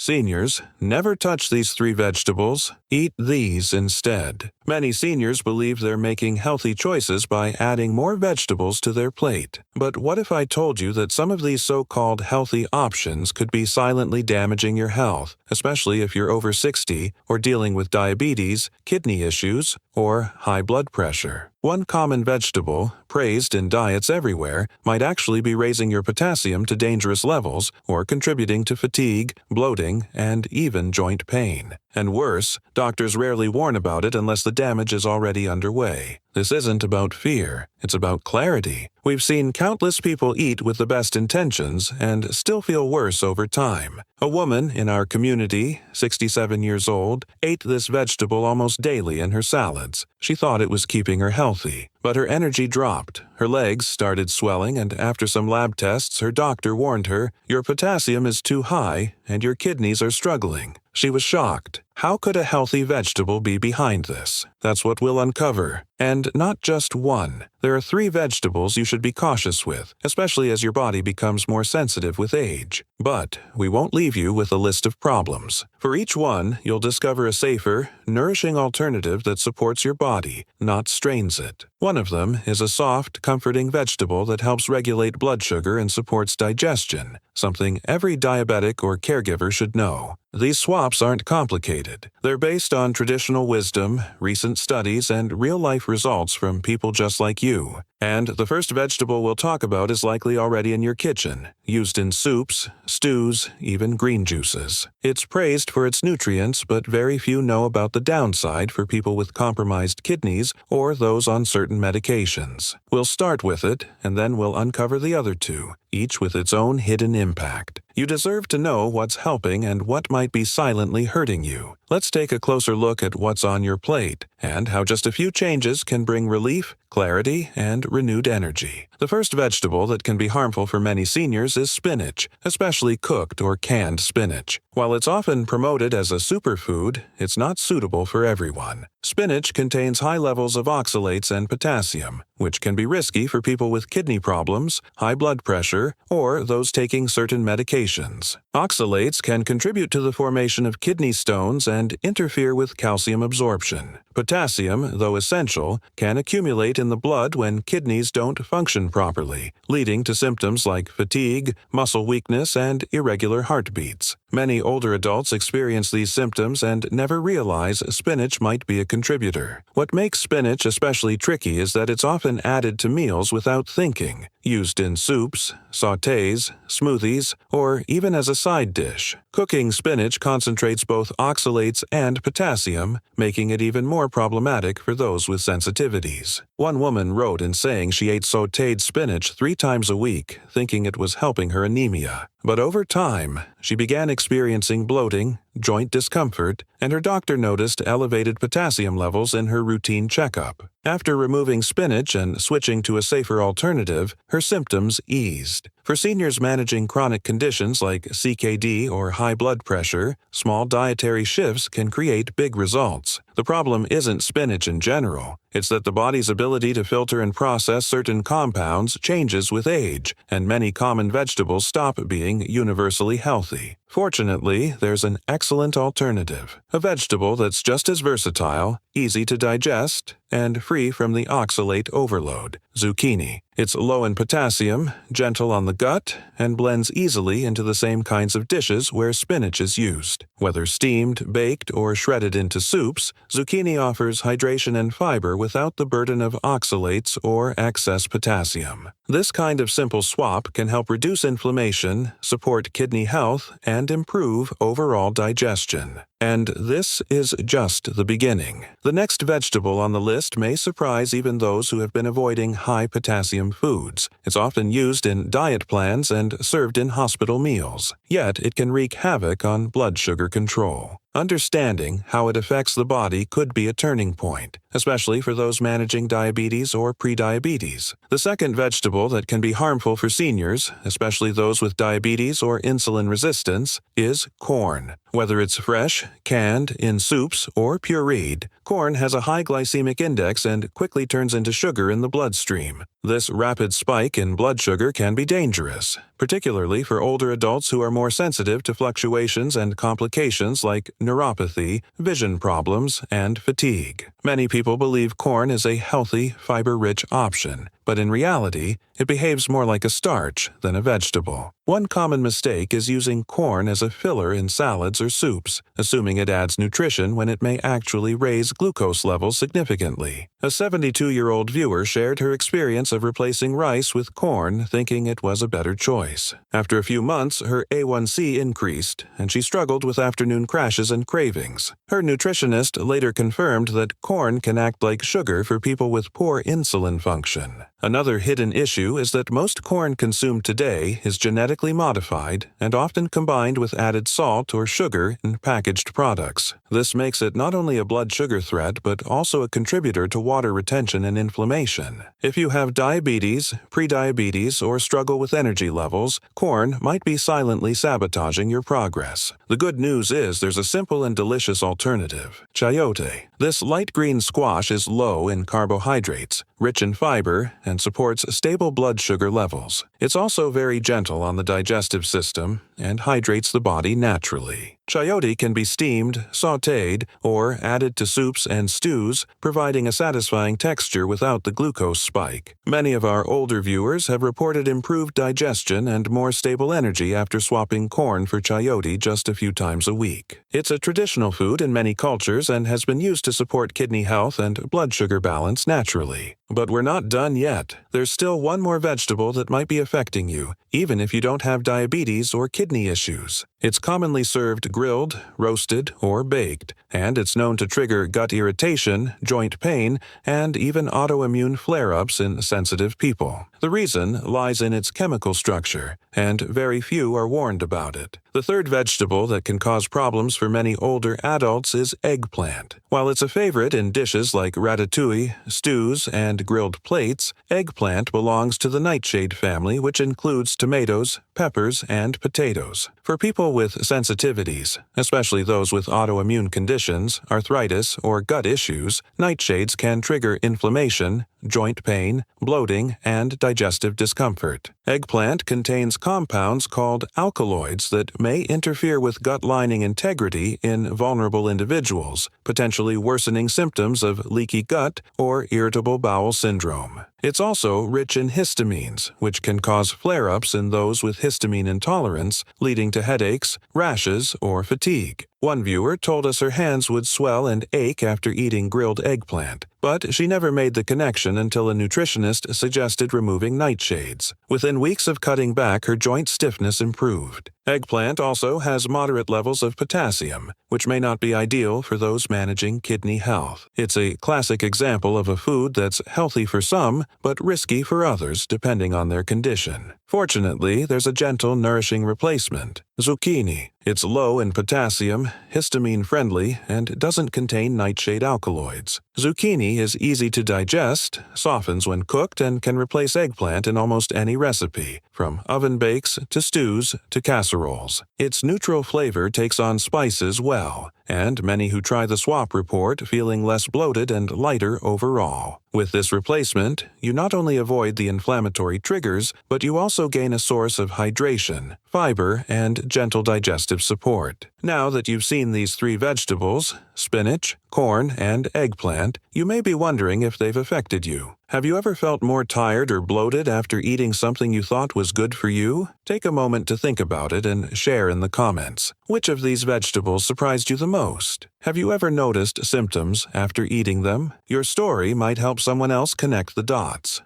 Seniors, never touch these three vegetables. Eat these instead. Many seniors believe they're making healthy choices by adding more vegetables to their plate. But what if I told you that some of these so-called healthy options could be silently damaging your health, especially if you're over 60 or dealing with diabetes, kidney issues, or high blood pressure? One common vegetable, praised in diets everywhere, might actually be raising your potassium to dangerous levels or contributing to fatigue, bloating, and even joint pain. And worse, doctors rarely warn about it unless the damage is already underway. This isn't about fear, it's about clarity. We've seen countless people eat with the best intentions and still feel worse over time. A woman in our community, 67 years old, ate this vegetable almost daily in her salads. She thought it was keeping her healthy, but her energy dropped. Her legs started swelling, and after some lab tests, her doctor warned her, "Your potassium is too high and your kidneys are struggling." She was shocked. How could a healthy vegetable be behind this? That's what we'll uncover. And not just one. There are three vegetables you should be cautious with, especially as your body becomes more sensitive with age. But we won't leave you with a list of problems. For each one, you'll discover a safer, nourishing alternative that supports your body, not strains it. One of them is a soft, comforting vegetable that helps regulate blood sugar and supports digestion, something every diabetic or caregiver should know. These swaps aren't complicated. They're based on traditional wisdom, recent studies, and real-life results from people just like you. And the first vegetable we'll talk about is likely already in your kitchen, used in soups, stews, even green juices. It's praised for its nutrients, but very few know about the downside for people with compromised kidneys or those on certain medications. We'll start with it, and then we'll uncover the other two, each with its own hidden impact. You deserve to know what's helping and what might be silently hurting you. Let's take a closer look at what's on your plate and how just a few changes can bring relief, clarity, and renewed energy. The first vegetable that can be harmful for many seniors is spinach, especially cooked or canned spinach. While it's often promoted as a superfood, it's not suitable for everyone. Spinach contains high levels of oxalates and potassium, which can be risky for people with kidney problems, high blood pressure, or those taking certain medications. Oxalates can contribute to the formation of kidney stones and interfere with calcium absorption. Potassium, though essential, can accumulate in the blood when kidneys don't function properly, leading to symptoms like fatigue, muscle weakness, and irregular heartbeats. Many older adults experience these symptoms and never realize spinach might be a contributor. What makes spinach especially tricky is that it's often added to meals without thinking, used in soups, sautés, smoothies, or even as a side dish. Cooking spinach concentrates both oxalates and potassium, making it even more problematic for those with sensitivities. One woman wrote in saying she ate sautéed spinach 3 times a week, thinking it was helping her anemia. But over time, she began experiencing bloating, joint discomfort, and her doctor noticed elevated potassium levels in her routine checkup. After removing spinach and switching to a safer alternative, her symptoms eased. For seniors managing chronic conditions like CKD or high blood pressure, small dietary shifts can create big results. The problem isn't spinach in general. It's that the body's ability to filter and process certain compounds changes with age, and many common vegetables stop being universally healthy. Fortunately, there's an excellent alternative, a vegetable that's just as versatile, easy to digest, and free from the oxalate overload: zucchini. It's low in potassium, gentle on the gut, and blends easily into the same kinds of dishes where spinach is used. Whether steamed, baked, or shredded into soups, zucchini offers hydration and fiber without the burden of oxalates or excess potassium. This kind of simple swap can help reduce inflammation, support kidney health, and improve overall digestion. And this is just the beginning. The next vegetable on the list may surprise even those who have been avoiding high potassium foods. It's often used in diet plans and served in hospital meals. Yet it can wreak havoc on blood sugar control. Understanding how it affects the body could be a turning point, especially for those managing diabetes or prediabetes. The second vegetable that can be harmful for seniors, especially those with diabetes or insulin resistance, is corn. Whether it's fresh, canned, in soups, or pureed, corn has a high glycemic index and quickly turns into sugar in the bloodstream. This rapid spike in blood sugar can be dangerous. particularly for older adults who are more sensitive to fluctuations and complications like neuropathy, vision problems, and fatigue. Many people believe corn is a healthy, fiber-rich option, but in reality, it behaves more like a starch than a vegetable. One common mistake is using corn as a filler in salads or soups, assuming it adds nutrition when it may actually raise glucose levels significantly. A 72-year-old viewer shared her experience of replacing rice with corn, thinking it was a better choice. After a few months, her A1C increased, and she struggled with afternoon crashes and cravings. Her nutritionist later confirmed that corn can act like sugar for people with poor insulin function. Another hidden issue is that most corn consumed today is genetically modified and often combined with added salt or sugar in packaged products. This makes it not only a blood sugar threat but also a contributor to water retention and inflammation. If you have diabetes, prediabetes, or struggle with energy levels, corn might be silently sabotaging your progress. The good news is there's a simple and delicious alternative: chayote. This light green squash is low in carbohydrates, rich in fiber, and supports stable blood sugar levels. It's also very gentle on the digestive system and hydrates the body naturally. Chayote can be steamed, sautéed, or added to soups and stews, providing a satisfying texture without the glucose spike. Many of our older viewers have reported improved digestion and more stable energy after swapping corn for chayote just a few times a week. It's a traditional food in many cultures and has been used to support kidney health and blood sugar balance naturally. But we're not done yet. There's still one more vegetable that might be affecting you, even if you don't have diabetes or kidney issues. It's commonly served grilled, roasted, or baked, and it's known to trigger gut irritation, joint pain, and even autoimmune flare-ups in sensitive people. The reason lies in its chemical structure, and very few are warned about it. The third vegetable that can cause problems for many older adults is eggplant. While it's a favorite in dishes like ratatouille, stews, and grilled plates, eggplant belongs to the nightshade family, which includes tomatoes, peppers, and potatoes. For people with sensitivities, especially those with autoimmune conditions, arthritis, or gut issues, nightshades can trigger inflammation, joint pain, bloating, and digestive discomfort. Eggplant contains compounds called alkaloids that may interfere with gut lining integrity in vulnerable individuals, potentially worsening symptoms of leaky gut or irritable bowel syndrome. It's also rich in histamines, which can cause flare-ups in those with histamine intolerance, leading to headaches, rashes, or fatigue. One viewer told us her hands would swell and ache after eating grilled eggplant, but she never made the connection until a nutritionist suggested removing nightshades. Within weeks of cutting back, her joint stiffness improved. Eggplant also has moderate levels of potassium, which may not be ideal for those managing kidney health. It's a classic example of a food that's healthy for some, but risky for others depending on their condition. Fortunately, there's a gentle, nourishing replacement: zucchini. It's low in potassium, histamine-friendly, and doesn't contain nightshade alkaloids. Zucchini is easy to digest, softens when cooked, and can replace eggplant in almost any recipe, from oven bakes to stews to casseroles. Its neutral flavor takes on spices well, and many who try the swap report feeling less bloated and lighter overall. With this replacement, you not only avoid the inflammatory triggers, but you also gain a source of hydration, fiber, and gentle digestive support. Now that you've seen these three vegetables, spinach, corn, and eggplant, you may be wondering if they've affected you. Have you ever felt more tired or bloated after eating something you thought was good for you? Take a moment to think about it and share in the comments. Which of these vegetables surprised you the most? Have you ever noticed symptoms after eating them? Your story might help someone else connect the dots.